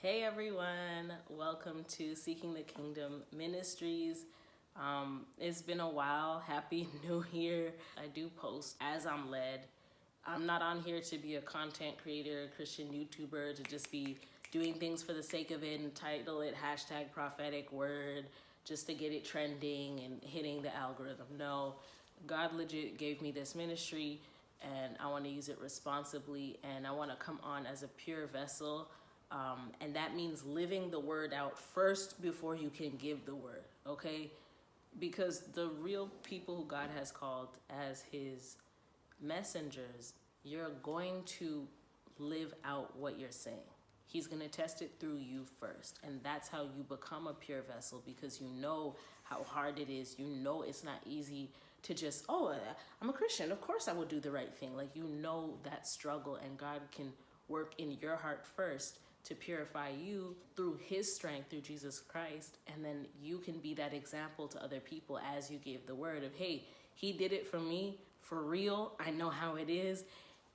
Hey everyone, welcome to Seeking the Kingdom Ministries. It's been a while. Happy New Year. I do post as I'm led. I'm not on here to be a content creator, Christian YouTuber, to just be doing things for the sake of it and title it #prophetic word just to get it trending and hitting the algorithm. No, God legit gave me this ministry and I want to use it responsibly, and I want to come on as a pure vessel. And that means living the word out first before you can give the word, okay? Because the real people who God has called as his messengers, you're going to live out what you're saying. He's going to test it through you first. And that's how you become a pure vessel, because you know how hard it is. You know it's not easy to just, I'm a Christian, of course I will do the right thing. Like, you know that struggle, and God can work in your heart first to purify you through his strength, through Jesus Christ. And then you can be that example to other people as you give the word of, hey, he did it for me, for real. I know how it is.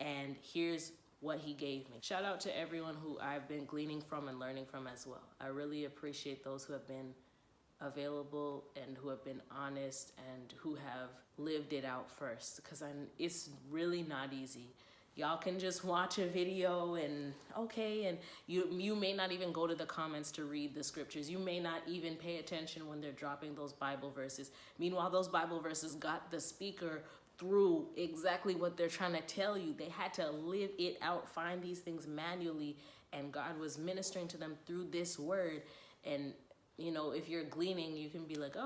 And here's what he gave me. Shout out to everyone who I've been gleaning from and learning from as well. I really appreciate those who have been available and who have been honest and who have lived it out first, because it's really not easy. Y'all can just watch a video and you may not even go to the comments to read the scriptures. You may not even pay attention when they're dropping those Bible verses. Meanwhile, those Bible verses got the speaker through exactly what they're trying to tell you. They had to live it out, find these things manually, and God was ministering to them through this word. And if you're gleaning, you can be like,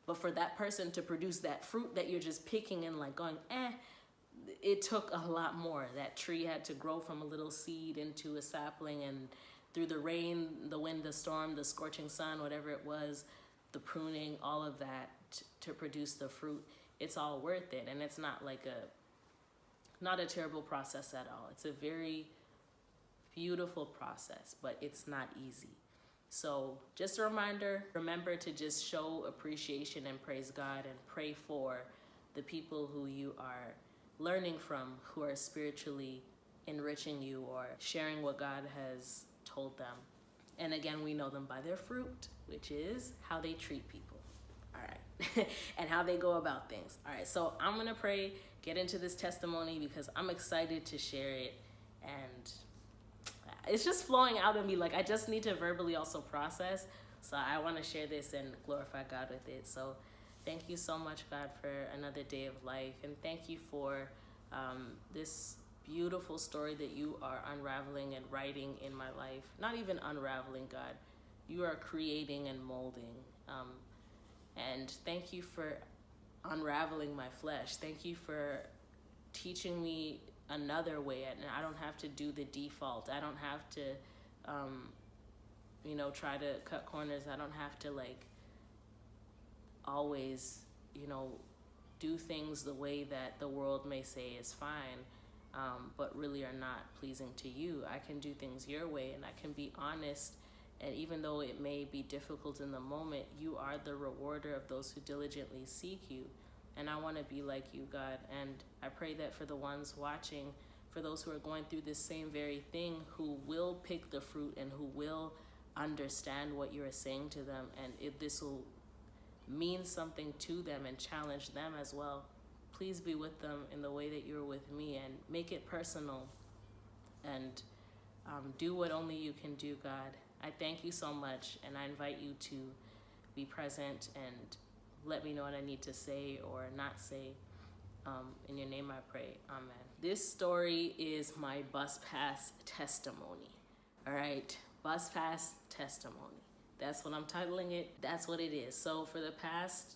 but for that person to produce that fruit that you're just picking and like going, it took a lot more. That tree had to grow from a little seed into a sapling, and through the rain, the wind, the storm, the scorching sun, whatever it was, the pruning, all of that to produce the fruit. It's all worth it. And it's not not a terrible process at all. It's a very beautiful process, but it's not easy. So just a reminder, remember to just show appreciation and praise God and pray for the people who you are learning from, who are spiritually enriching you or sharing what God has told them. And again, we know them by their fruit, which is how they treat people. All right. And how they go about things. All right. So I'm going to pray, get into this testimony, because I'm excited to share it. And it's just flowing out of me. Like, I just need to verbally also process. So I want to share this and glorify God with it. So thank you so much, God, for another day of life. And thank you for this beautiful story that you are unraveling and writing in my life. Not even unraveling, God. You are creating and molding. And thank you for unraveling my flesh. Thank you for teaching me another way. And I don't have to do the default. I don't have to, try to cut corners. I don't have to always, do things the way that the world may say is fine, but really are not pleasing to you. I can do things your way, and I can be honest. And even though it may be difficult in the moment, you are the rewarder of those who diligently seek you. And I want to be like you, God. And I pray that for the ones watching, for those who are going through this same very thing, who will pick the fruit and who will understand what you are saying to them, and if this will mean something to them and challenge them as well, please be with them in the way that you're with me, and make it personal, and do what only you can do, God. I thank you so much, and I invite you to be present and let me know what I need to say or not say. In your name I pray, amen. This story is my bus pass testimony. All right, bus pass testimony. That's what I'm titling it. That's what it is. So for the past,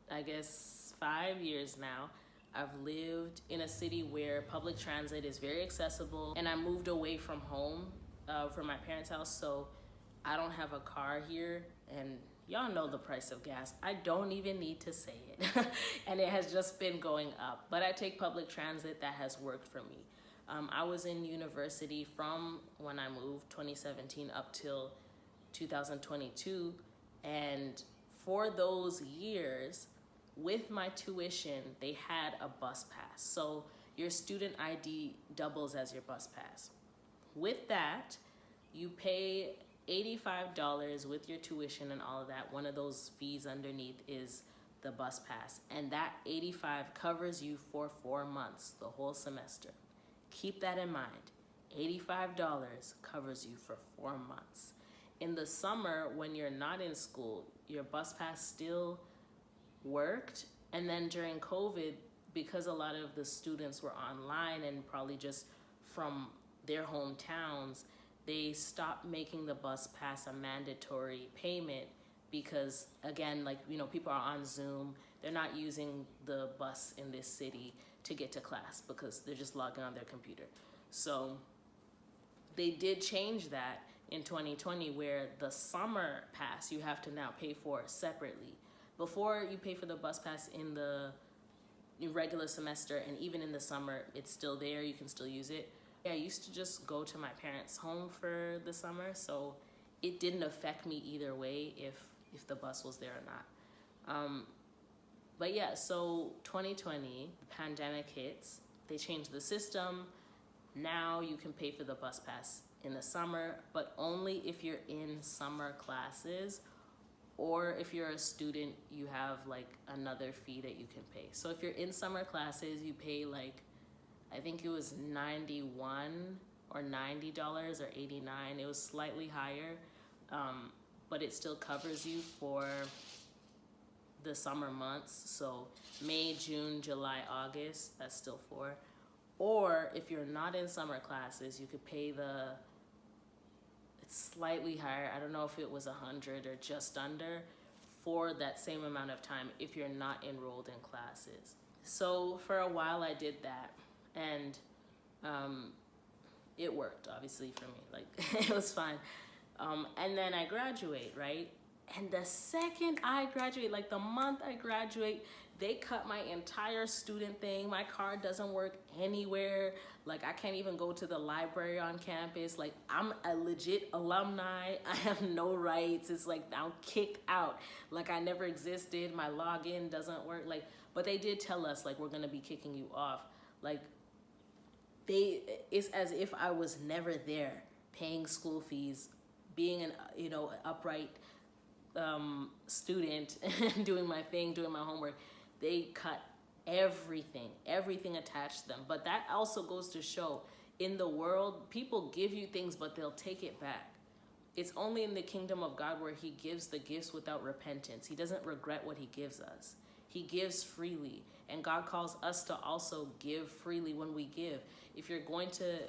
5 years now, I've lived in a city where public transit is very accessible, and I moved away from home, from my parents' house, so I don't have a car here, and y'all know the price of gas. I don't even need to say it. And it has just been going up. But I take public transit. That has worked for me. I was in university from when I moved, 2017, up till 2022. And for those years, with my tuition, they had a bus pass. So your student ID doubles as your bus pass. With that, You pay $85 with your tuition and all of that. One of those fees underneath is the bus pass. And that $85 covers you for 4 months, the whole semester. Keep that in mind. $85 covers you for 4 months. In the summer, when you're not in school, your bus pass still worked. And then during COVID, because a lot of the students were online and probably just from their hometowns, they stopped making the bus pass a mandatory payment because, again, like, you know, people are on Zoom. They're not using the bus in this city to get to class because they're just logging on their computer. So they did change that in 2020, where the summer pass you have to now pay for separately. Before, you pay for the bus pass in the regular semester, and even in the summer, it's still there. You can still use it. I used to just go to my parents' home for the summer, so it didn't affect me either way if the bus was there or not. But yeah, so 2020, the pandemic hits. They changed the system. Now you can pay for the bus pass in the summer, but only if you're in summer classes, or if you're a student, you have like another fee that you can pay. So if you're in summer classes, you pay like, I think it was $91 or $90 or $89. It was slightly higher, but it still covers you for the summer months. So May, June, July, August, that's still 4. Or if you're not in summer classes, you could pay it's slightly higher. I don't know if it was 100 or just under, for that same amount of time if you're not enrolled in classes. So for a while I did that, and it worked obviously for me. Like it was fine. And then I graduate, right? And the second I graduate, like the month I graduate, they cut my entire student thing. My card doesn't work anywhere. Like I can't even go to the library on campus. Like I'm a legit alumni. I have no rights. It's like I'm kicked out. Like I never existed. My login doesn't work. Like, but they did tell us like, we're gonna be kicking you off. Like it's as if I was never there, paying school fees, being an, upright student and doing my thing, doing my homework. They cut everything attached to them. But that also goes to show, in the world, people give you things, but they'll take it back. It's only in the kingdom of God where he gives the gifts without repentance. He doesn't regret what he gives us. He gives freely. And God calls us to also give freely when we give. If you're going to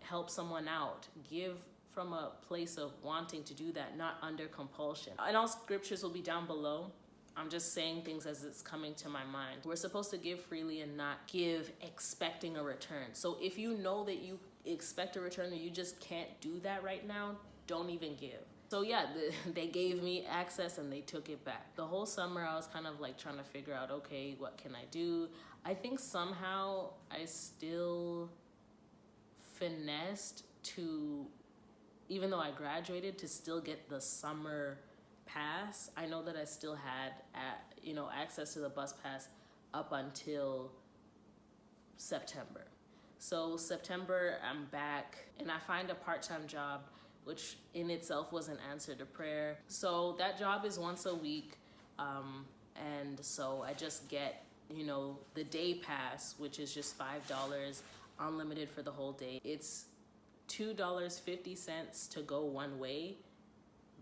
help someone out, give from a place of wanting to do that, not under compulsion. And all scriptures will be down below. I'm just saying things as it's coming to my mind. We're supposed to give freely and not give expecting a return. So if you know that you expect a return or you just can't do that right now, don't even give. So yeah, they gave me access and they took it back. The whole summer I was kind of like trying to figure out, okay, what can I do? I think somehow I still finessed to, even though I graduated, to still get the summer pass. I know that I still had access to the bus pass up until September. So September, I'm back and I find a part-time job, which in itself was an answer to prayer. So that job is once a week. And so I just get, the day pass, which is just $5, unlimited for the whole day. It's $2.50 to go one way,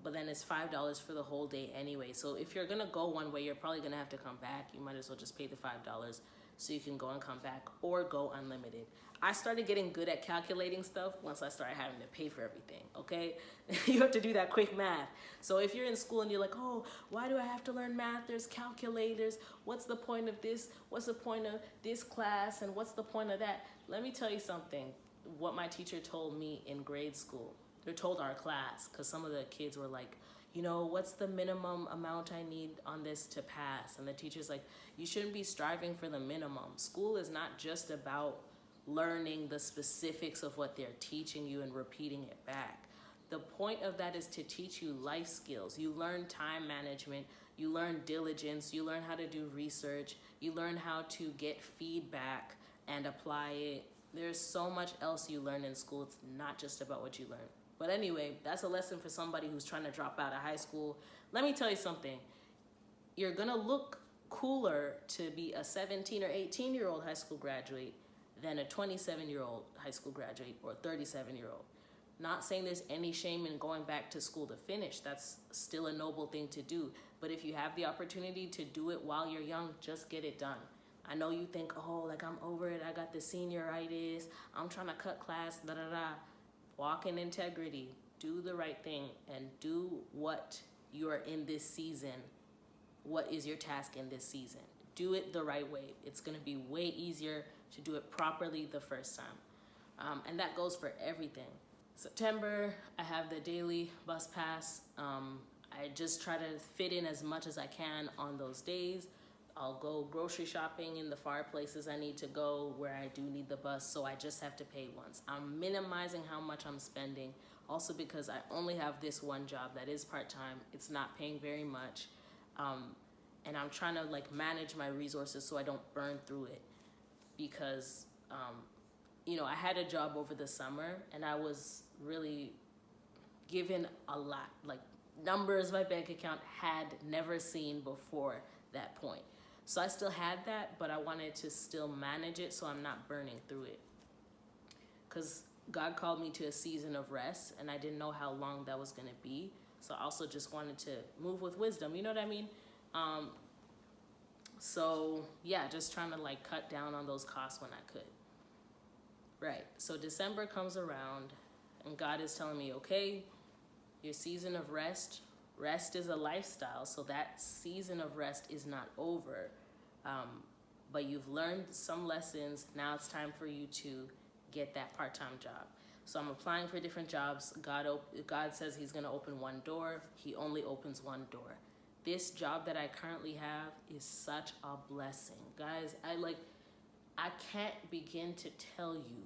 but then it's $5 for the whole day anyway. So if you're gonna go one way, you're probably gonna have to come back. You might as well just pay the $5 so you can go and come back, or go unlimited. I started getting good at calculating stuff once I started having to pay for everything, okay? You have to do that quick math. So if you're in school and you're like, oh, why do I have to learn math? There's calculators. What's the point of this? What's the point of this class? And what's the point of that? Let me tell you something, what my teacher told me in grade school. They told our class, because some of the kids were like, what's the minimum amount I need on this to pass? And the teacher's like, you shouldn't be striving for the minimum. School is not just about learning the specifics of what they're teaching you and repeating it back. The point of that is to teach you life skills. You learn time management, you learn diligence, you learn how to do research, you learn how to get feedback and apply it. There's so much else you learn in school. It's not just about what you learn. But anyway, that's a lesson for somebody who's trying to drop out of high school. Let me tell you something. You're gonna look cooler to be a 17 or 18-year-old high school graduate than a 27-year-old high school graduate or 37-year-old. Not saying there's any shame in going back to school to finish. That's still a noble thing to do. But if you have the opportunity to do it while you're young, just get it done. I know you think, oh, like I'm over it. I got the senioritis. I'm trying to cut class, da da da. Walk in integrity. Do the right thing and do what you are in this season. What is your task in this season? Do it the right way. It's going to be way easier to do it properly the first time. And that goes for everything. September, I have the daily bus pass. I just try to fit in as much as I can on those days. I'll go grocery shopping in the far places I need to go where I do need the bus, so I just have to pay once. I'm minimizing how much I'm spending, also because I only have this one job that is part-time. It's not paying very much. And I'm trying to like manage my resources so I don't burn through it, because I had a job over the summer and I was really given a lot, like numbers my bank account had never seen before that point. So I still had that, but I wanted to still manage it so I'm not burning through it, because God called me to a season of rest and I didn't know how long that was going to be. So I also just wanted to move with wisdom, you know what I mean? So yeah, just trying to like cut down on those costs when I could. Right, so December comes around and God is telling me, okay, your season of rest is a lifestyle, so that season of rest is not over. But you've learned some lessons, now it's time for you to get that part-time job. So I'm applying for different jobs. God says he's gonna open one door, he only opens one door. This job that I currently have is such a blessing. Guys, I can't begin to tell you.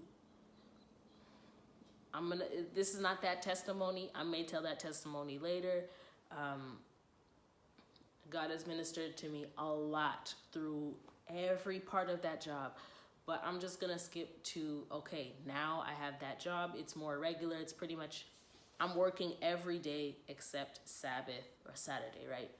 This is not that testimony. I may tell that testimony later. God has ministered to me a lot through every part of that job. But I'm just gonna skip to, okay, now I have that job. It's more regular. It's pretty much, I'm working every day except Sabbath or Saturday, right?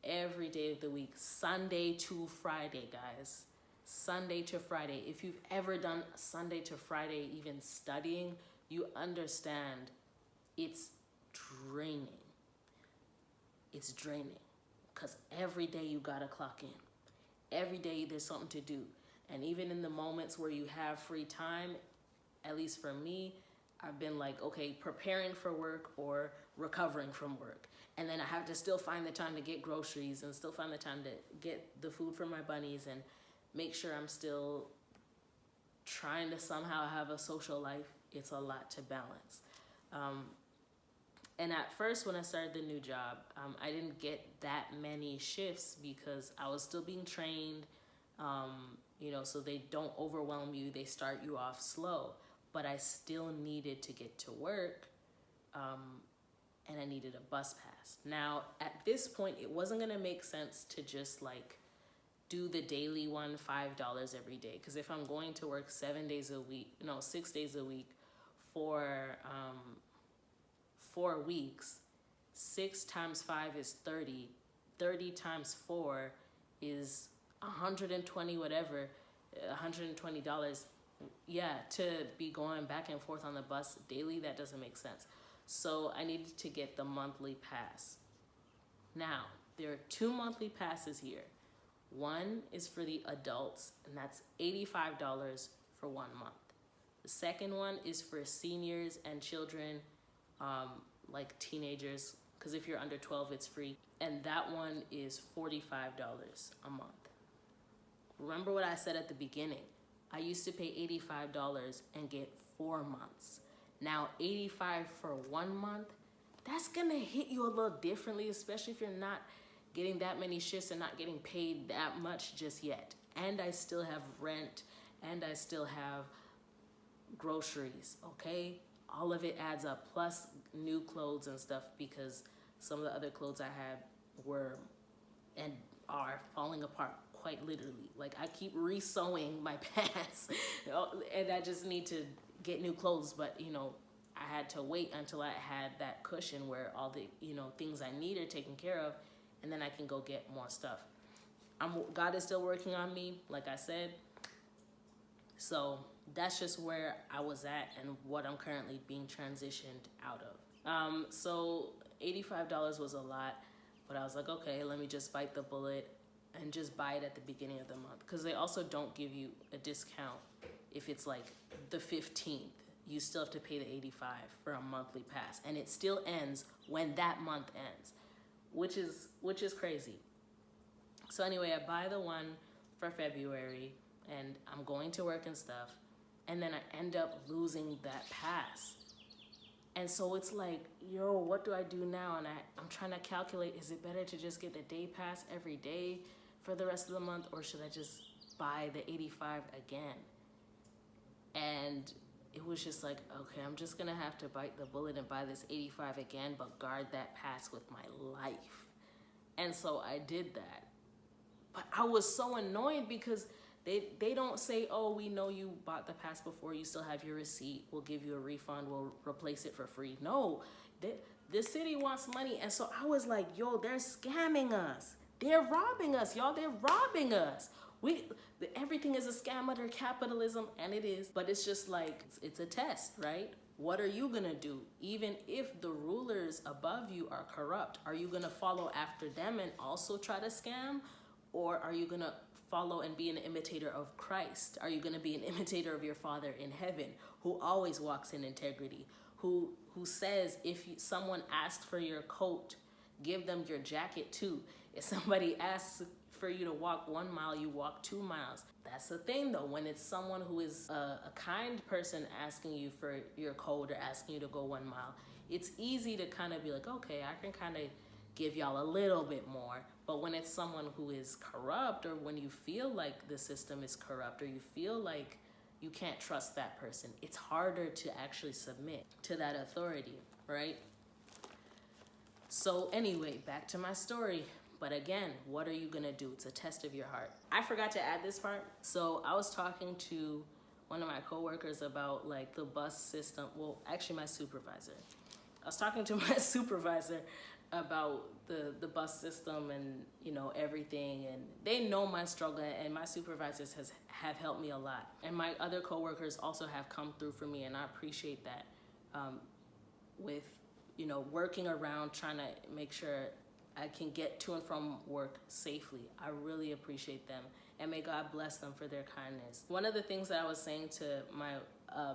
Every day of the week, Sunday to Friday, guys. Sunday to Friday. If you've ever done Sunday to Friday, even studying, you understand it's draining. It's draining because every day you gotta clock in. Every day there's something to do. And even in the moments where you have free time, at least for me, I've been like, okay, preparing for work or recovering from work. And then I have to still find the time to get groceries and still find the time to get the food for my bunnies and make sure I'm still trying to somehow have a social life. It's a lot to balance. And at first when I started the new job, I didn't get that many shifts because I was still being trained, so they don't overwhelm you. They start you off slow, but I still needed to get to work, and I needed a bus pass. Now, at this point, it wasn't gonna make sense to just like do the daily one, $5 every day. Because if I'm going to work 6 days a week for 4 weeks, 6 times 5 is 30. 30 times 4 is 120, whatever, $120. Yeah, to be going back and forth on the bus daily, that doesn't make sense. So I needed to get the monthly pass. Now, there are 2 monthly passes here. One is for the adults, and that's $85 for 1 month. The second one is for seniors and children, like teenagers, because if you're under 12, it's free. And that one is $45 a month. Remember what I said at the beginning. I used to pay $85 and get 4 months. Now, $85 for 1 month, that's gonna hit you a little differently, especially if you're not getting that many shifts and not getting paid that much just yet. And I still have rent, and I still have groceries, okay? All of it adds up, plus new clothes and stuff, because some of the other clothes I had were and are falling apart quite literally. Like, I keep re-sewing my pants and I just need to get new clothes, but I had to wait until I had that cushion where all the, things I need are taken care of, and then I can go get more stuff. God is still working on me, like I said. So that's just where I was at and what I'm currently being transitioned out of. So $85 was a lot, but I was like, okay, let me just bite the bullet and just buy it at the beginning of the month, because they also don't give you a discount if it's like the 15th. You still have to pay the $85 for a monthly pass, and it still ends when that month ends, which is crazy. So anyway, I buy the one for February, and I'm going to work and stuff, and then I end up losing that pass. And so it's like, yo, what do I do now? And I'm trying to calculate, is it better to just get the day pass every day for the rest of the month, or should I just buy the $85 again? And it was just like, okay, I'm just gonna have to bite the bullet and buy this $85 again, but guard that pass with my life. And so I did that. But I was so annoyed because they don't say, oh, we know you bought the pass before, you still have your receipt, we'll give you a refund, we'll replace it for free. No, the city wants money. And so I was like, yo, they're scamming us. They're robbing us, y'all. They're robbing us. Everything is a scam under capitalism, and it is. But it's just like, it's a test, right? What are you gonna do? Even if the rulers above you are corrupt, are you gonna follow after them and also try to scam? Or are you gonna follow and be an imitator of Christ? Are you gonna be an imitator of your Father in heaven, who always walks in integrity, who says, if someone asks for your coat, give them your jacket too. If somebody asks for you to walk 1 mile, you walk 2 miles. That's the thing though, when it's someone who is a kind person asking you for your code or asking you to go 1 mile, it's easy to kind of be like, okay, I can kind of give y'all a little bit more. But when it's someone who is corrupt, or when you feel like the system is corrupt, or you feel like you can't trust that person, it's harder to actually submit to that authority, right? So anyway, back to my story. But again, what are you gonna do? It's a test of your heart. I forgot to add this part. So I was talking to one of my coworkers about like the bus system. Well, actually my supervisor. I was talking to my supervisor about the bus system and, everything. And they know my struggle, and my supervisors have helped me a lot. And my other coworkers also have come through for me, and I appreciate that, with, working around, trying to make sure I can get to and from work safely. I really appreciate them, and may God bless them for their kindness. One of the things that I was saying to my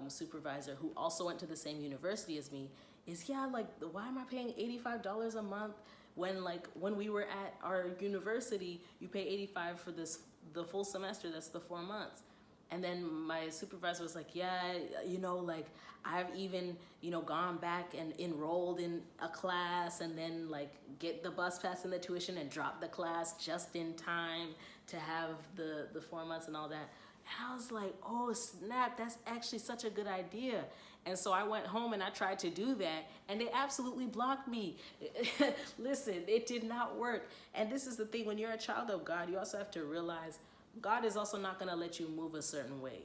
supervisor, who also went to the same university as me, is why am I paying $85 a month when we were at our university, you pay $85 for the full semester, that's the 4 months. And then my supervisor was like, yeah, I've even, gone back and enrolled in a class, and then get the bus pass and the tuition and drop the class just in time to have the 4 months and all that. And I was like, oh snap, that's actually such a good idea. And so I went home and I tried to do that, and they absolutely blocked me. Listen, it did not work. And this is the thing, when you're a child of God, you also have to realize God is also not gonna let you move a certain way.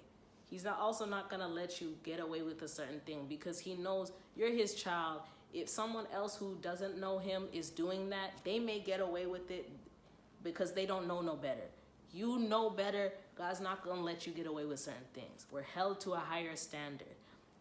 He's also not gonna let you get away with a certain thing, because he knows you're his child. If someone else who doesn't know him is doing that, they may get away with it because they don't know no better. You know better. God's not gonna let you get away with certain things. We're held to a higher standard.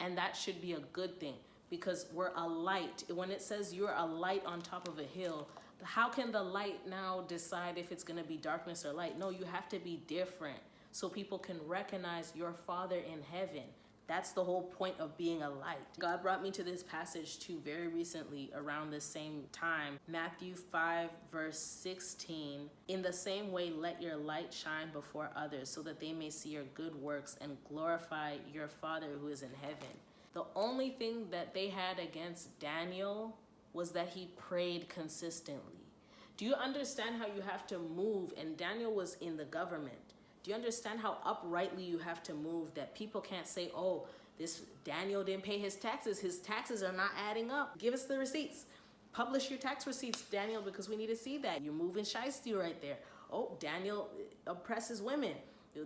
And that should be a good thing, because we're a light. When it says you're a light on top of a hill, how can the light now decide if it's going to be darkness or light? No, you have to be different so people can recognize your Father in heaven. That's the whole point of being a light. God brought me to this passage too very recently around the same time. Matthew 5 verse 16. In the same way, let your light shine before others so that they may see your good works and glorify your Father who is in heaven. The only thing that they had against Daniel was that he prayed consistently. Do you understand how you have to move? And Daniel was in the government. Do you understand how uprightly you have to move, that people can't say, oh, this Daniel didn't pay his taxes. His taxes are not adding up. Give us the receipts. Publish your tax receipts, Daniel, because we need to see that. You're moving shiesty right there. Oh, Daniel oppresses women.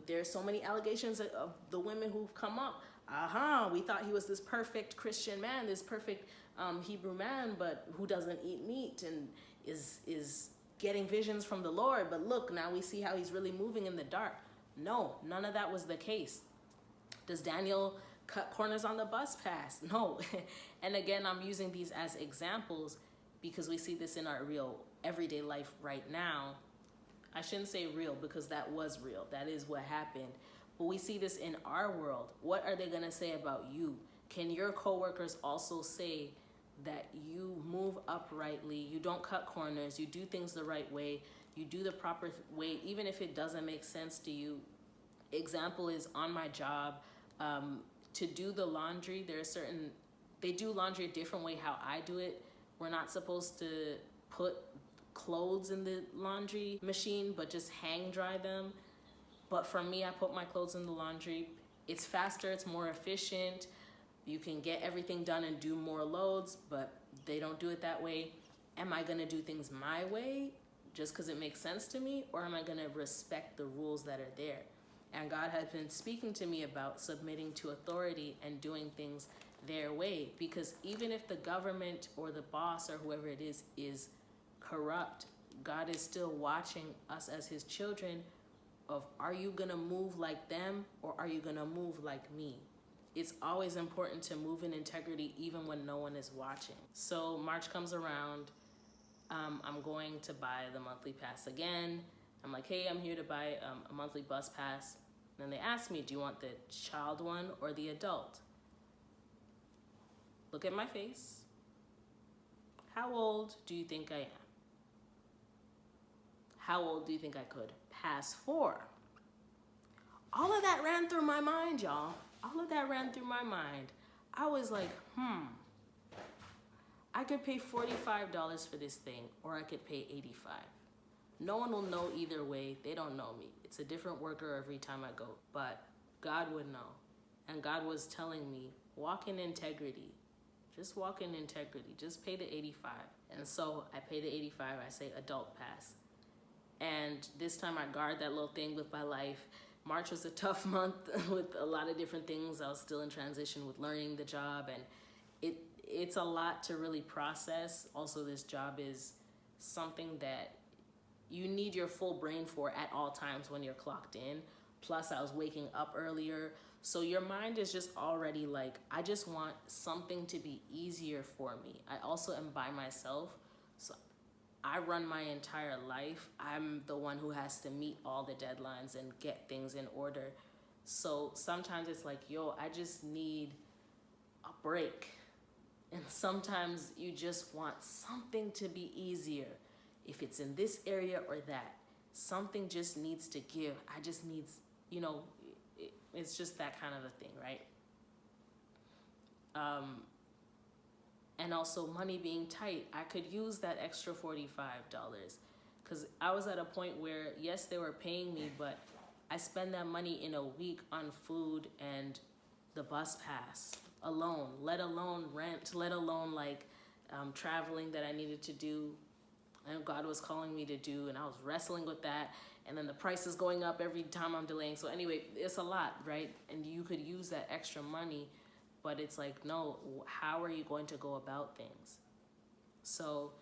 There's so many allegations of the women who've come up. we thought he was this perfect Christian man, this perfect Hebrew man, but who doesn't eat meat and is getting visions from the Lord. But look, now we see how he's really moving in the dark. No, none of that was the case. Does Daniel cut corners on the bus pass? No. And again, I'm using these as examples because we see this in our real everyday life right now. I shouldn't say real because that was real. That is what happened. But we see this in our world. What are they going to say about you? Can your coworkers also say that you move uprightly, you don't cut corners, you do things the right way, you do the proper way, even if it doesn't make sense to you? Example is on my job, to do the laundry, they do laundry a different way how I do it. We're not supposed to put clothes in the laundry machine, but just hang dry them. But for me, I put my clothes in the laundry. It's faster, it's more efficient. You can get everything done and do more loads, but they don't do it that way. Am I gonna do things my way just because it makes sense to me? Or am I gonna respect the rules that are there? And God has been speaking to me about submitting to authority and doing things their way. Because even if the government or the boss or whoever it is corrupt, God is still watching us as his children of, are you gonna move like them or are you gonna move like me? It's always important to move in integrity even when no one is watching. So March comes around, I'm going to buy the monthly pass again. I'm like, hey, I'm here to buy a monthly bus pass. And then they ask me, do you want the child one or the adult? Look at my face. How old do you think I am? How old do you think I could pass for? All of that ran through my mind, y'all. All of that ran through my mind. I was like, I could pay $45 for this thing, or I could pay $85. No one will know either way. They don't know me. It's a different worker every time I go, but God would know. And God was telling me, walk in integrity. Just walk in integrity. Just pay the $85. And so I pay the $85. I say adult pass. And this time I guard that little thing with my life. March was a tough month with a lot of different things. I was still in transition with learning the job, and it's a lot to really process. Also, this job is something that you need your full brain for at all times when you're clocked in. Plus, I was waking up earlier. So your mind is just already like, I just want something to be easier for me. I also am by myself. So I run my entire life. I'm the one who has to meet all the deadlines and get things in order. So sometimes it's like, yo, I just need a break. And sometimes you just want something to be easier. If it's in this area or that, something just needs to give. I just needs, it's just that kind of a thing, right? And also money being tight, I could use that extra $45 because I was at a point where, yes, they were paying me, but I spend that money in a week on food and the bus pass alone, let alone rent, let alone traveling that I needed to do and God was calling me to do, and I was wrestling with that. And then the price is going up every time I'm delaying. So anyway, it's a lot, right? And you could use that extra money, but it's like, no, how are you going to go about things? So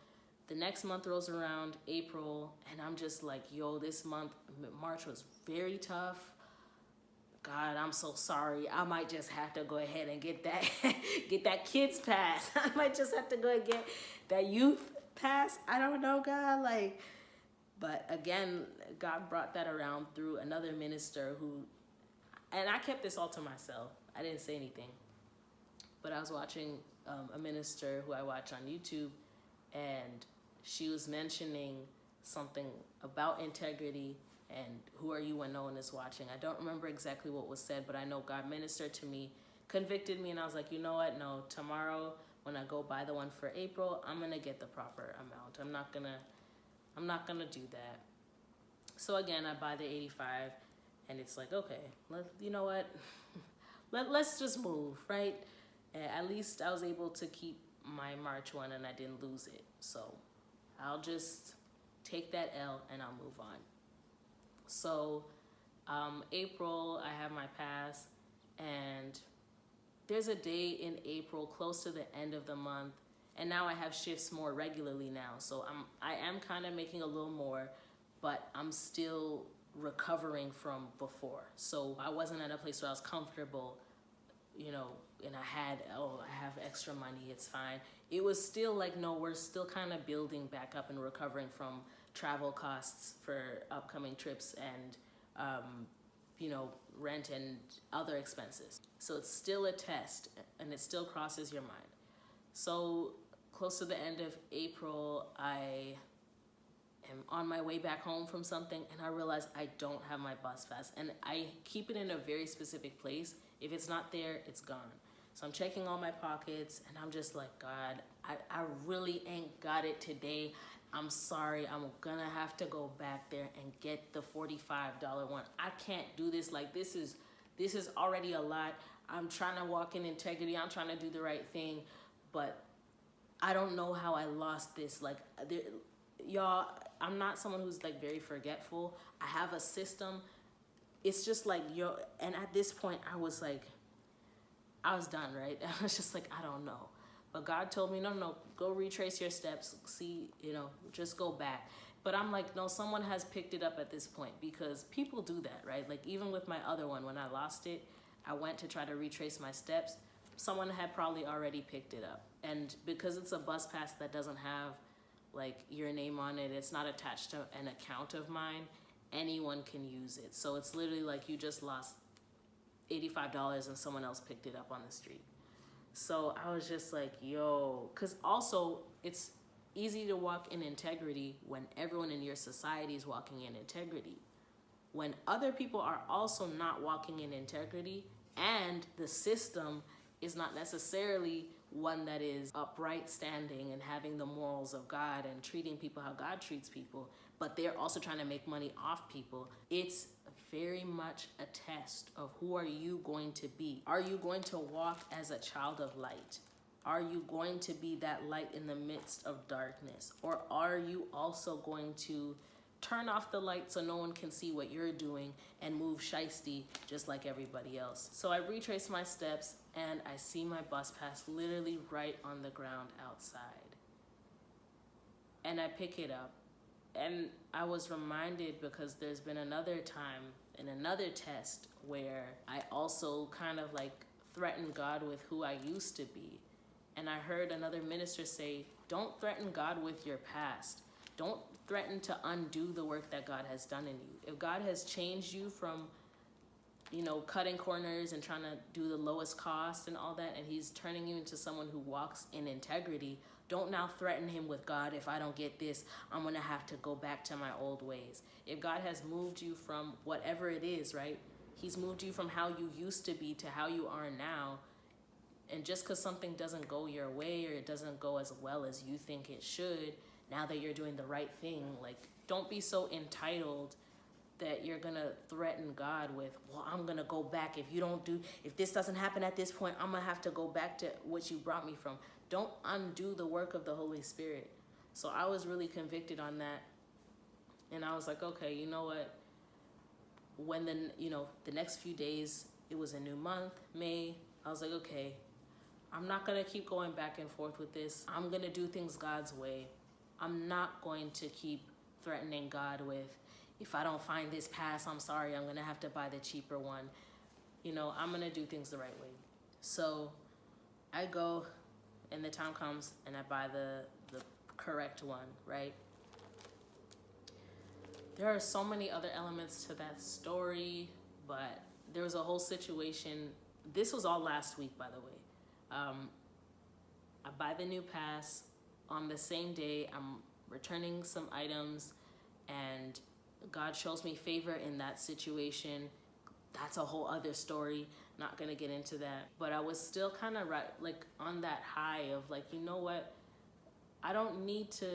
the next month rolls around, April, and I'm just like, yo, this month, March was very tough. God, I'm so sorry. I might just have to go ahead and get that kids pass. I might just have to go and get that youth pass. I don't know, God, but again, God brought that around through another minister and I kept this all to myself. I didn't say anything, but I was watching a minister who I watch on YouTube, and she was mentioning something about integrity and who are you when no one is watching. I don't remember exactly what was said, but I know God ministered to me, convicted me, and I was like, you know what? No, tomorrow when I go buy the one for April, I'm gonna get the proper amount. I'm not gonna do that. So again, I buy the 85, and it's like, okay, you know what? Let's just move, right? At least I was able to keep my March one and I didn't lose it. So I'll just take that L and I'll move on. So April, I have my pass, and there's a day in April close to the end of the month, and now I have shifts more regularly now. So I am kind of making a little more, but I'm still recovering from before. So I wasn't at a place where I was comfortable, you know, and I have extra money, it's fine. It was still like, no, we're still kind of building back up and recovering from travel costs for upcoming trips and, you know, rent and other expenses. So it's still a test and it still crosses your mind. So close to the end of April, I am on my way back home from something and I realize I don't have my bus pass, and I keep it in a very specific place. If it's not there, it's gone. So I'm checking all my pockets and I'm just like, God, I really ain't got it today. I'm sorry, I'm gonna have to go back there and get the $45 one. I can't do this. Like, this is already a lot. I'm trying to walk in integrity. I'm trying to do the right thing, but I don't know how I lost this. Like, y'all, I'm not someone who's like very forgetful. I have a system. It's just like, and at this point I was done, right? I was just like, I don't know. But God told me, no, go retrace your steps. See, you know, just go back. But I'm like, no, someone has picked it up at this point, because people do that, right? Like, even with my other one, when I lost it, I went to try to retrace my steps. Someone had probably already picked it up. And because it's a bus pass that doesn't have like your name on it, it's not attached to an account of mine, anyone can use it. So it's literally like you just lost $85 and someone else picked it up on the street. So I was just like, yo, because also it's easy to walk in integrity when everyone in your society is walking in integrity. When other people are also not walking in integrity, and the system is not necessarily one that is upright standing and having the morals of God and treating people how God treats people, but they're also trying to make money off people, it's very much a test of who are you going to be. Are you going to walk as a child of light? Are you going to be that light in the midst of darkness? Or are you also going to turn off the light so no one can see what you're doing and move shiesty just like everybody else? So I retrace my steps and I see my bus pass literally right on the ground outside. And I pick it up. And I was reminded, because there's been another time in another test where I also kind of like threatened God with who I used to be. And I heard another minister say, don't threaten God with your past. Don't threaten to undo the work that God has done in you. If God has changed you from, you know, cutting corners and trying to do the lowest cost and all that, and he's turning you into someone who walks in integrity, don't now threaten him with, God, if I don't get this, I'm gonna have to go back to my old ways. If God has moved you from whatever it is, right? He's moved you from how you used to be to how you are now. And just because something doesn't go your way or it doesn't go as well as you think it should, now that you're doing the right thing, like, don't be so entitled that you're gonna threaten God with, well, I'm gonna go back. If this doesn't happen at this point, I'm gonna have to go back to what you brought me from. Don't undo the work of the Holy Spirit. So I was really convicted on that. And I was like, okay, you know what? When the next few days, it was a new month, May, I was like, okay, I'm not gonna keep going back and forth with this. I'm gonna do things God's way. I'm not going to keep threatening God with, if I don't find this pass, I'm sorry, I'm gonna have to buy the cheaper one. You know, I'm gonna do things the right way. So I go, and the time comes, and I buy the correct one, right? There are so many other elements to that story, but there was a whole situation. This was all last week, by the way. I buy the new pass. On the same day, I'm returning some items, and God shows me favor in that situation. That's a whole other story. Not gonna get into that. But I was still kind of like on that high of like, you know what? I don't need to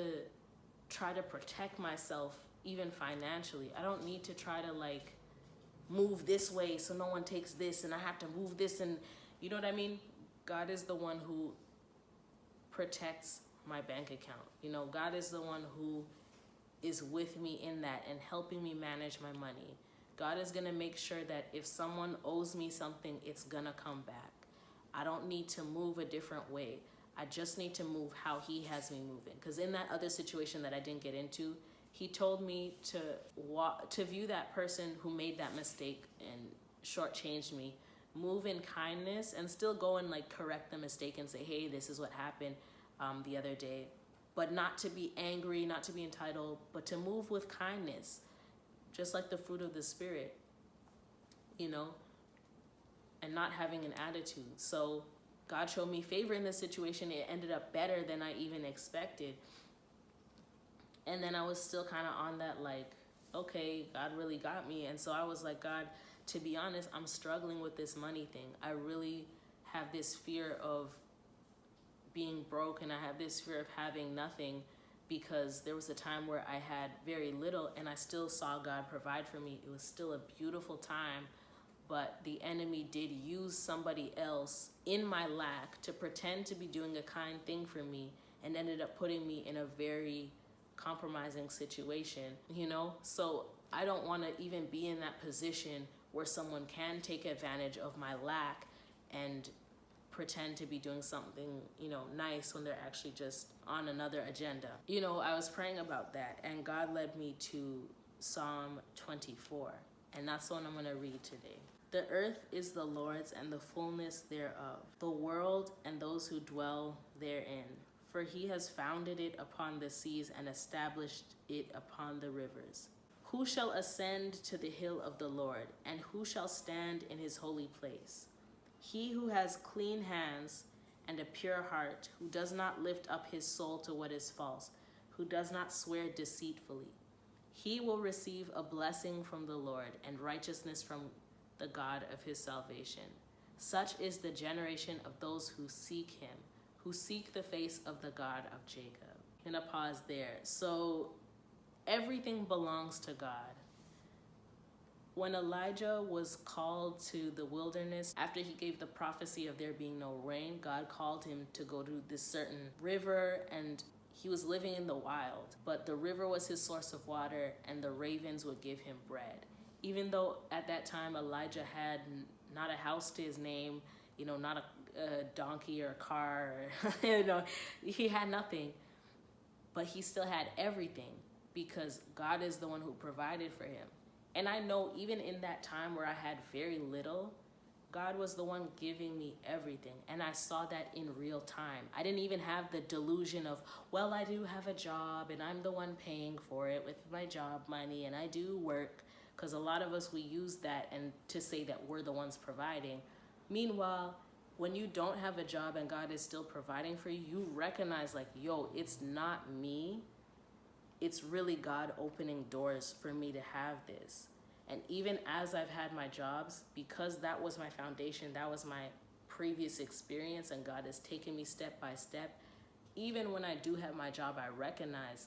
try to protect myself even financially. I don't need to try to like move this way so no one takes this and I have to move this, and you know what I mean? God is the one who protects my bank account. You know, God is the one who is with me in that and helping me manage my money. God is gonna make sure that if someone owes me something, it's gonna come back. I don't need to move a different way. I just need to move how he has me moving. Because in that other situation that I didn't get into, he told me to view that person who made that mistake and shortchanged me, move in kindness, and still go and like correct the mistake and say, hey, this is what happened the other day. But not to be angry, not to be entitled, but to move with kindness, just like the fruit of the Spirit, you know, and not having an attitude. So God showed me favor in this situation. It ended up better than I even expected. And then I was still kind of on that like, okay, God really got me. And so I was like, God, to be honest, I'm struggling with this money thing. I really have this fear of being broke, and I have this fear of having nothing, because there was a time where I had very little and I still saw God provide for me. It was still a beautiful time, but the enemy did use somebody else in my lack to pretend to be doing a kind thing for me, and ended up putting me in a very compromising situation, you know? So I don't want to even be in that position where someone can take advantage of my lack and pretend to be doing something, you know, nice when they're actually just on another agenda. You know, I was praying about that, and God led me to Psalm 24, and that's the one I'm going to read today. The earth is the Lord's and the fullness thereof, the world and those who dwell therein. For he has founded it upon the seas and established it upon the rivers. Who shall ascend to the hill of the Lord, and who shall stand in his holy place? He who has clean hands and a pure heart, who does not lift up his soul to what is false, who does not swear deceitfully. He will receive a blessing from the Lord and righteousness from the God of his salvation. Such is the generation of those who seek him, who seek the face of the God of Jacob. I'm gonna pause there. So everything belongs to God. When Elijah was called to the wilderness, after he gave the prophecy of there being no rain, God called him to go to this certain river, and he was living in the wild. But the river was his source of water, and the ravens would give him bread. Even though at that time Elijah had not a house to his name, you know, not a donkey or a car, or, you know, he had nothing. But he still had everything, because God is the one who provided for him. And I know even in that time where I had very little, God was the one giving me everything. And I saw that in real time. I didn't even have the delusion of, well, I do have a job and I'm the one paying for it with my job money, and I do work. Because a lot of us, we use that and to say that we're the ones providing. Meanwhile, when you don't have a job and God is still providing for you, you recognize like, yo, it's not me. It's really God opening doors for me to have this. And even as I've had my jobs, because that was my foundation, that was my previous experience, and God has taken me step by step, even when I do have my job, I recognize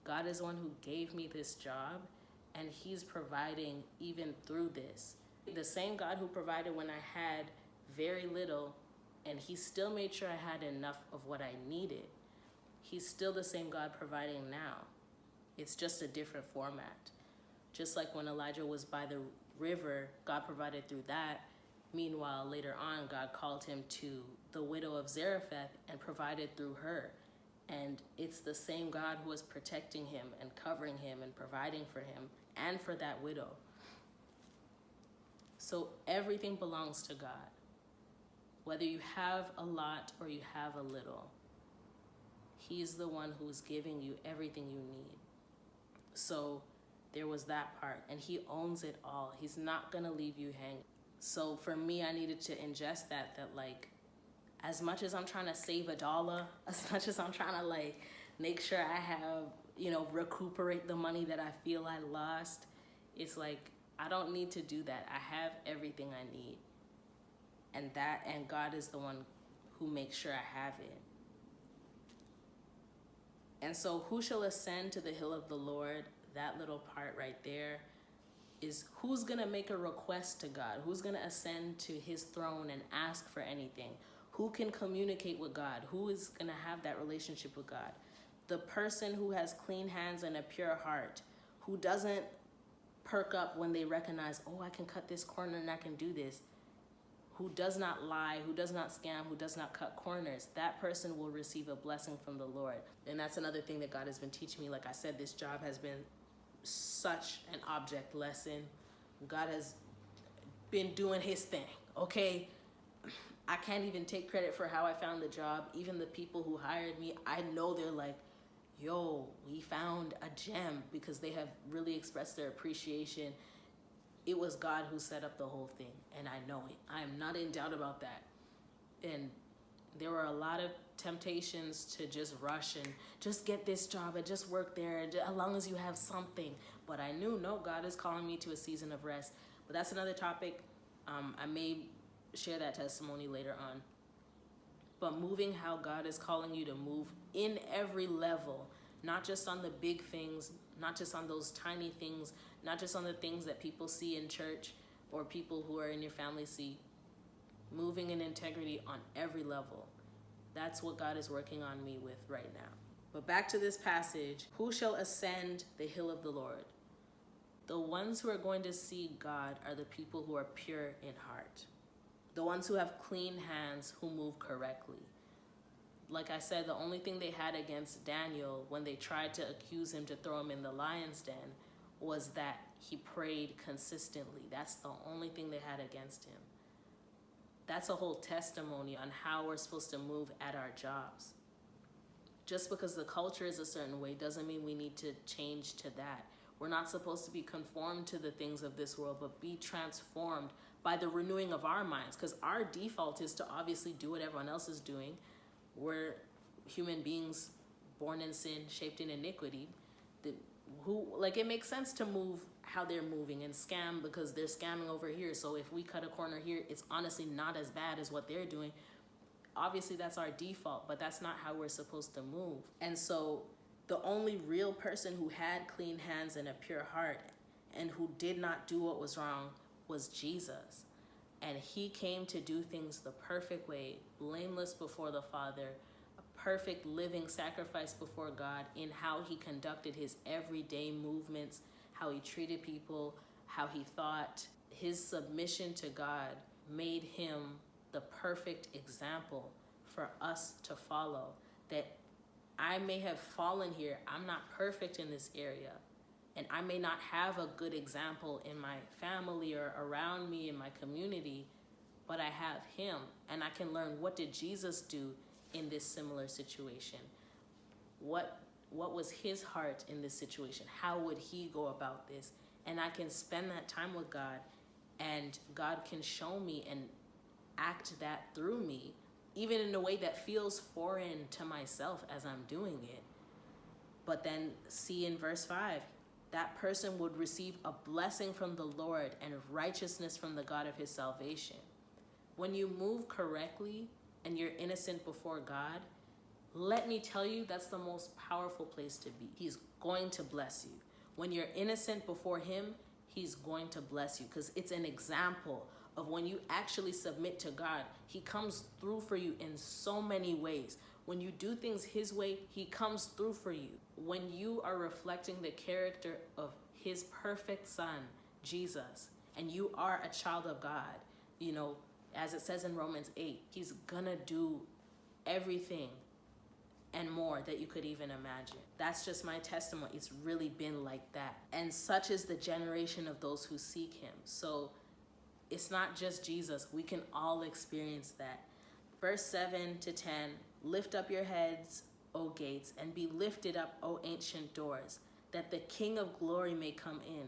God is the one who gave me this job, and he's providing even through this. The same God who provided when I had very little, and he still made sure I had enough of what I needed. He's still the same God providing now. It's just a different format. Just like when Elijah was by the river, God provided through that. Meanwhile, later on, God called him to the widow of Zarephath and provided through her. And it's the same God who is protecting him and covering him and providing for him and for that widow. So everything belongs to God. Whether you have a lot or you have a little, he's the one who's giving you everything you need. So there was that part, and he owns it all. He's not gonna leave you hanging. So for me, I needed to ingest that like, as much as I'm trying to save $1, as much as I'm trying to like make sure I have, you know, recuperate the money that I feel I lost, it's like, I don't need to do that. I have everything I need. And God is the one who makes sure I have it. And so who shall ascend to the hill of the Lord? That little part right there is who's going to make a request to God? Who's going to ascend to his throne and ask for anything? Who can communicate with God? Who is going to have that relationship with God? The person who has clean hands and a pure heart, who doesn't perk up when they recognize, oh, I can cut this corner and I can do this. who does not lie, who does not scam, who does not cut corners, that person will receive a blessing from the Lord. And that's another thing that God has been teaching me. Like I said, this job has been such an object lesson. God has been doing his thing, okay? I can't even take credit for how I found the job. Even the people who hired me, I know they're like, yo, we found a gem, because they have really expressed their appreciation. It was God who set up the whole thing, and I know it. I am not in doubt about that. And there were a lot of temptations to just rush and just get this job and just work there as long as you have something. But I knew, no, God is calling me to a season of rest. But that's another topic. I may share that testimony later on. But moving how God is calling you to move in every level, not just on the big things, not just on those tiny things, not just on the things that people see in church or people who are in your family see. Moving in integrity on every level. That's what God is working on me with right now. But back to this passage. Who shall ascend the hill of the Lord? The ones who are going to see God are the people who are pure in heart. The ones who have clean hands, who move correctly. Like I said, the only thing they had against Daniel when they tried to accuse him to throw him in the lion's den was that he prayed consistently. That's the only thing they had against him. That's a whole testimony on how we're supposed to move at our jobs. Just because the culture is a certain way doesn't mean we need to change to that. We're not supposed to be conformed to the things of this world, but be transformed by the renewing of our minds, because our default is to obviously do what everyone else is doing. We're human beings born in sin, shaped in iniquity. It makes sense to move how they're moving and scam because they're scamming over here. So if we cut a corner here, it's honestly not as bad as what they're doing. Obviously, that's our default, but that's not how we're supposed to move. And so the only real person who had clean hands and a pure heart and who did not do what was wrong was Jesus. And he came to do things the perfect way, blameless before the Father, a perfect living sacrifice before God in how he conducted his everyday movements, how he treated people, how he thought. His submission to God made him the perfect example for us to follow. That I may have fallen here. I'm not perfect in this area. And I may not have a good example in my family or around me in my community, but I have him. And I can learn, what did Jesus do in this similar situation? What was his heart in this situation? How would he go about this? And I can spend that time with God, and God can show me and act that through me, even in a way that feels foreign to myself as I'm doing it. But then see in verse 5, that person would receive a blessing from the Lord and righteousness from the God of his salvation. When you move correctly and you're innocent before God, let me tell you, that's the most powerful place to be. He's going to bless you. When you're innocent before him, he's going to bless you, because it's an example of when you actually submit to God. He comes through for you in so many ways. When you do things his way, he comes through for you. When you are reflecting the character of his perfect son, Jesus, and you are a child of God, as it says in Romans 8, he's gonna do everything and more that you could even imagine. That's just my testimony. It's really been like that. And such is the generation of those who seek him. So it's not just Jesus. We can all experience that. Verse 7 to 10, lift up your heads, O gates, and be lifted up, O ancient doors, that the King of glory may come in.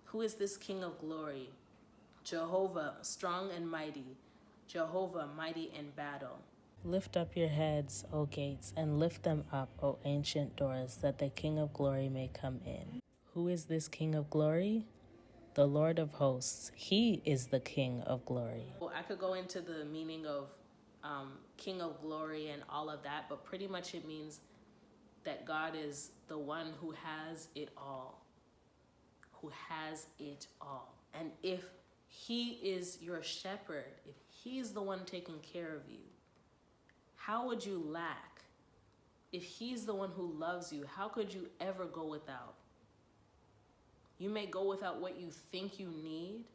Who is this King of glory? Jehovah, strong and mighty. Jehovah, mighty in battle. Lift up your heads, O gates, and lift them up, O ancient doors, that the King of glory may come in. Who is this King of glory? The Lord of hosts. He is the King of glory. Well, I could go into the meaning of King of glory and all of that, but pretty much it means that God is the one who has it all. Who has it all. And if he is your shepherd, if he's the one taking care of you, how would you lack? If he's the one who loves you, how could you ever go without? You may go without what you think you need,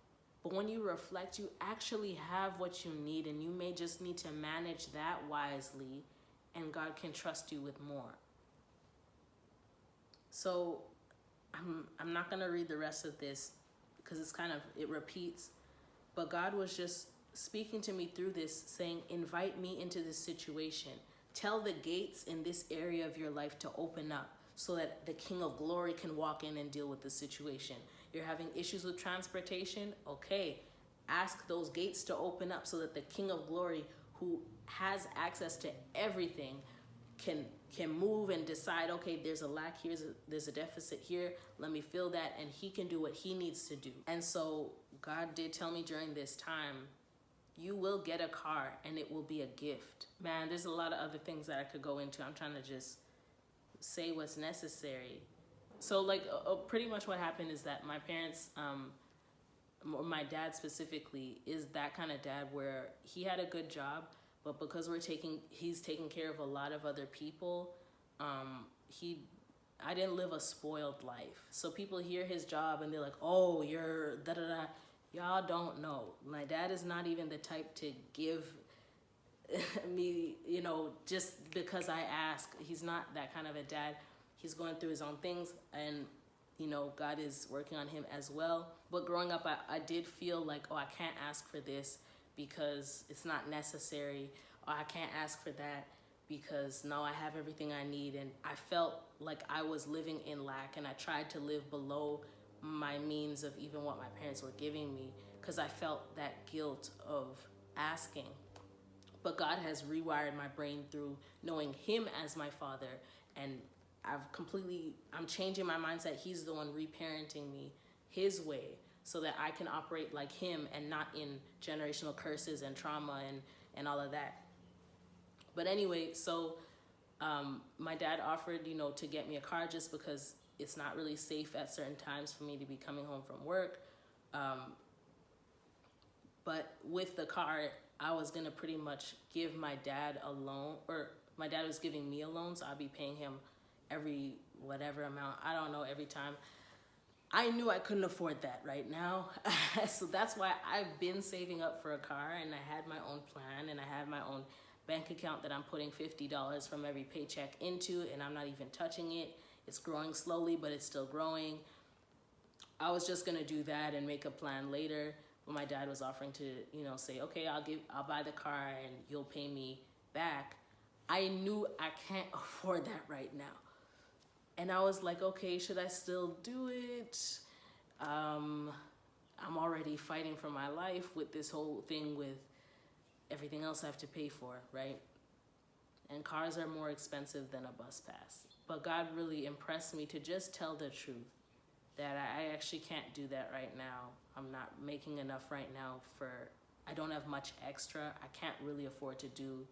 But when you reflect, you actually have what you need, and you may just need to manage that wisely, and God can trust you with more. So I'm not going to read the rest of this because it repeats. But God was just speaking to me through this, saying, invite me into this situation. Tell the gates in this area of your life to open up so that the King of Glory can walk in and deal with the situation. You're having issues with transportation? Okay, ask those gates to open up so that the King of Glory, who has access to everything, can move and decide, okay, there's a lack here, there's a deficit here, let me fill that, and he can do what he needs to do. And so God did tell me during this time, you will get a car and it will be a gift. Man, there's a lot of other things that I could go into. I'm trying to just say what's necessary. So pretty much what happened is that my parents, my dad specifically, is that kind of dad where he had a good job, but because he's taking care of a lot of other people, I didn't live a spoiled life. So people hear his job and they're like, oh, you're da-da-da. Y'all don't know. My dad is not even the type to give me, just because I ask. He's not that kind of a dad. He's going through his own things, and, God is working on him as well. But growing up, I did feel like, oh, I can't ask for this because it's not necessary, or I can't ask for that because now I have everything I need. And I felt like I was living in lack, and I tried to live below my means of even what my parents were giving me because I felt that guilt of asking. But God has rewired my brain through knowing him as my father, and I'm changing my mindset. He's the one reparenting me his way, so that I can operate like him and not in generational curses and trauma and all of that. But anyway, so my dad offered, to get me a car just because it's not really safe at certain times for me to be coming home from work. But with the car, I was going to pretty much give my dad a loan, or my dad was giving me a loan, so I'd be paying him every whatever amount, I don't know, every time. I knew I couldn't afford that right now. So that's why I've been saving up for a car, and I had my own plan, and I had my own bank account that I'm putting $50 from every paycheck into, and I'm not even touching it. It's growing slowly, but it's still growing. I was just gonna do that and make a plan later, but my dad was offering to, say, okay, I'll buy the car and you'll pay me back. I knew I can't afford that right now. And I was like, okay, should I still do it? I'm already fighting for my life with this whole thing with everything else I have to pay for, right? And cars are more expensive than a bus pass. But God really impressed me to just tell the truth, that I actually can't do that right now. I'm not making enough right now I don't have much extra. I can't really afford to do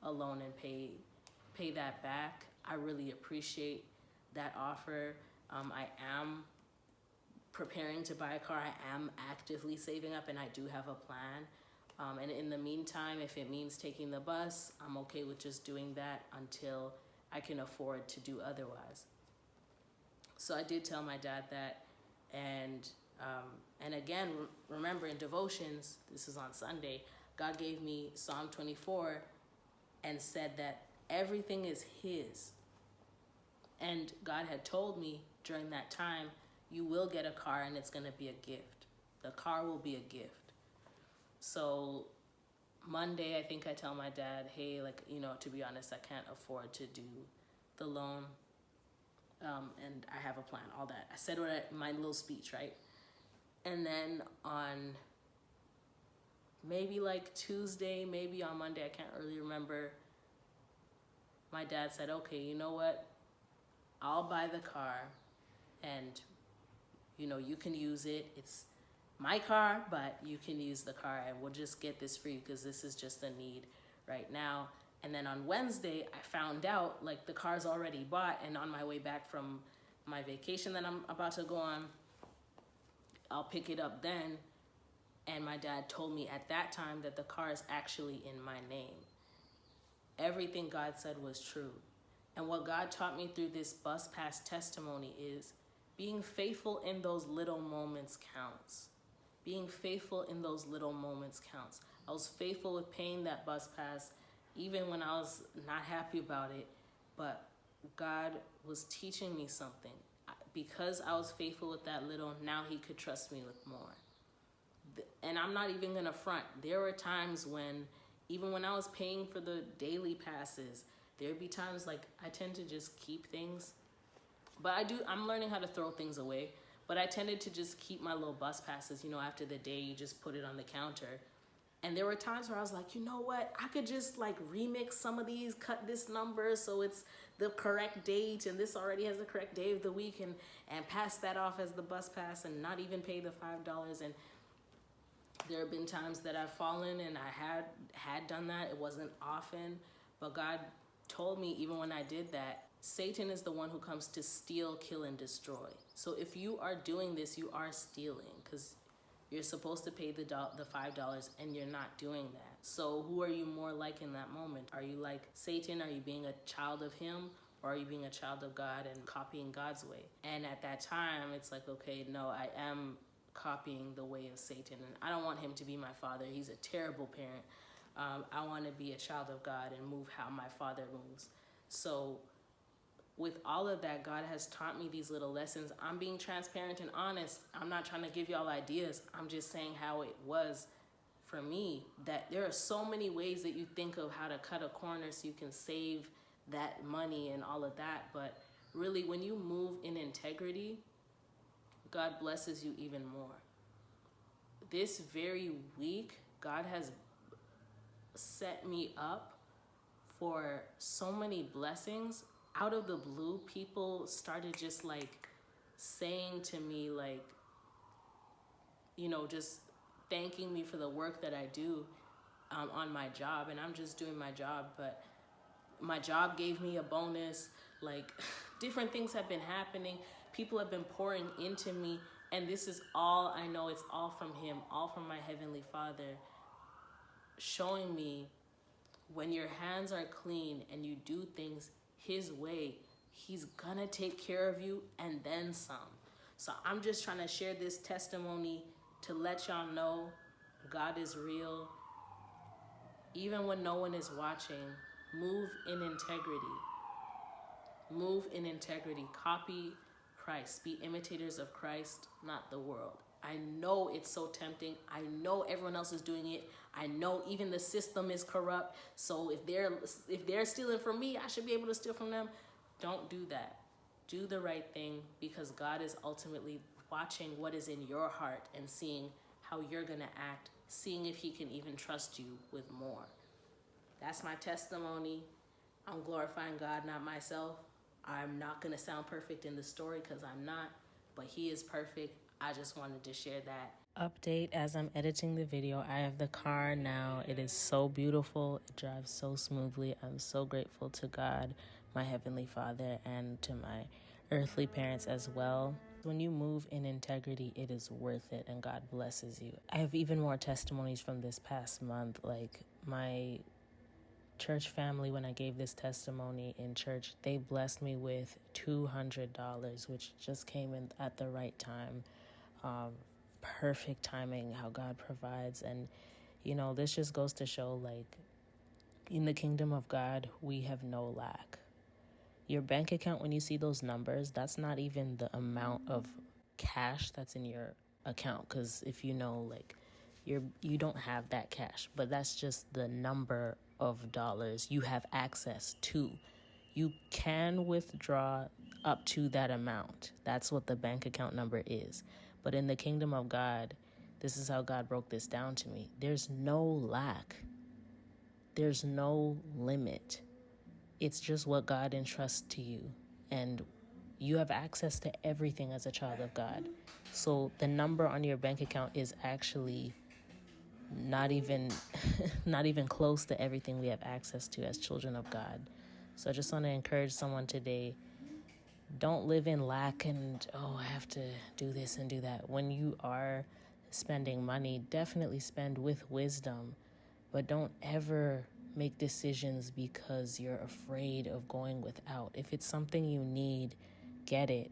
a loan and pay that back. I really appreciate that offer. I am preparing to buy a car. I am actively saving up, and I do have a plan. And in the meantime, if it means taking the bus, I'm okay with just doing that until I can afford to do otherwise. So I did tell my dad that, and again, remember in devotions, this is on Sunday, God gave me Psalm 24 and said that everything is his. And God had told me during that time, you will get a car and it's going to be a gift. The car will be a gift. So Monday, I think I tell my dad, hey, to be honest, I can't afford to do the loan. And I have a plan, all that. I said my little speech, right? And then on maybe Tuesday, maybe on Monday, I can't really remember, my dad said, okay, you know what? I'll buy the car and, you can use it. It's my car, but you can use the car, and we'll just get this for you because this is just a need right now. And then on Wednesday, I found out the car's already bought, and on my way back from my vacation that I'm about to go on, I'll pick it up then. And my dad told me at that time that the car is actually in my name. Everything God said was true. And what God taught me through this bus pass testimony is being faithful in those little moments counts. Being faithful in those little moments counts. I was faithful with paying that bus pass, even when I was not happy about it, but God was teaching me something. Because I was faithful with that little, now he could trust me with more. And I'm not even gonna front. There were times when, even when I was paying for the daily passes, there'd be times like I tend to just keep things. But I'm learning how to throw things away. But I tended to just keep my little bus passes, after the day, you just put it on the counter. And there were times where I was like, you know what? I could just like remix some of these, cut this number so it's the correct date, and this already has the correct day of the week, and pass that off as the bus pass and not even pay the $5. And there have been times that I've fallen and I had done that. It wasn't often, but God told me even when I did that, Satan is the one who comes to steal, kill, and destroy. So if you are doing this, you are stealing, because you're supposed to pay the $5 and you're not doing that. So who are you more like in that moment? Are you like Satan? Are you being a child of him? Or are you being a child of God and copying God's way? And at that time, it's like, okay, no, I am copying the way of Satan. And I don't want him to be my father. He's a terrible parent. I want to be a child of God and move how my father moves. So with all of that, God has taught me these little lessons. I'm being transparent and honest. I'm not trying to give y'all ideas. I'm just saying how it was for me, that there are so many ways that you think of how to cut a corner so you can save that money and all of that. But really, when you move in integrity, God blesses you even more. This very week, God has set me up for so many blessings. Out of the blue, people started just like saying to me, like, just thanking me for the work that I do on my job. And I'm just doing my job, but my job gave me a bonus. Like, different things have been happening. People have been pouring into me. And this is all I know. It's all from him, all from my Heavenly Father, showing me when your hands are clean and you do things his way, he's gonna take care of you and then some. So I'm just trying to share this testimony to let y'all know God is real. Even when no one is watching, move in integrity. Move in integrity. Copy Christ. Be imitators of Christ, not the world. I know it's so tempting. I know everyone else is doing it. I know even the system is corrupt. So if they're stealing from me, I should be able to steal from them. Don't do that. Do the right thing, because God is ultimately watching what is in your heart and seeing how you're going to act, seeing if he can even trust you with more. That's my testimony. I'm glorifying God, not myself. I'm not going to sound perfect in the story, because I'm not, but he is perfect. I just wanted to share that update. As I'm editing the video, I have the car now. It is so beautiful. It drives so smoothly. I'm so grateful to God, my Heavenly Father, and to my earthly parents as well. When you move in integrity, it is worth it, and God blesses you. I have even more testimonies from this past month. Like, my church family, when I gave this testimony in church, they blessed me with $200, which just came in at the right time. Perfect timing, how God provides. And this just goes to show, like, in the kingdom of God, we have no lack. Your bank account, when you see those numbers, that's not even the amount of cash that's in your account, because if you don't have that cash, but that's just the number of dollars you have access to. You can withdraw up to that amount. That's what the bank account number is. But in the kingdom of God, this is how God broke this down to me. There's no lack. There's no limit. It's just what God entrusts to you. And you have access to everything as a child of God. So the number on your bank account is actually not even close to everything we have access to as children of God. So I just want to encourage someone today, don't live in lack and, I have to do this and do that. When you are spending money, definitely spend with wisdom, but don't ever make decisions because you're afraid of going without. If it's something you need, get it.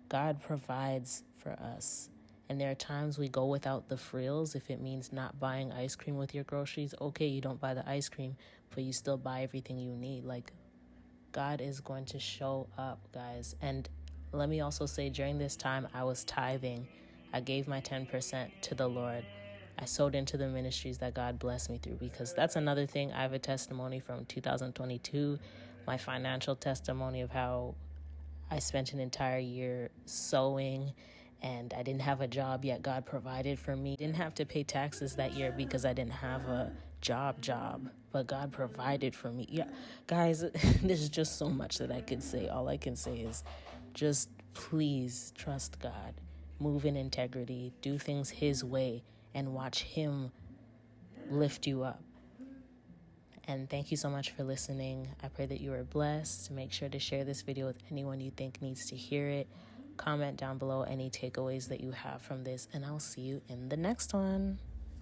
God provides for us. And there are times we go without the frills. If it means not buying ice cream with your groceries, okay, you don't buy the ice cream, but you still buy everything you need. Like, God is going to show up, guys. And let me also say, during this time, I was tithing. I gave my 10% to the Lord. I sowed into the ministries that God blessed me through, because that's another thing. I have a testimony from 2022, my financial testimony of how I spent an entire year sewing, and I didn't have a job, yet God provided for me. Didn't have to pay taxes that year because I didn't have a job, but God provided for me. Yeah, guys, there's just so much that I could say. All I can say is just please trust God, move in integrity, do things His way, and watch Him lift you up. And thank you so much for listening. I pray that you are blessed. Make sure to share this video with anyone you think needs to hear it. Comment down below any takeaways that you have from this, and I'll see you in the next one.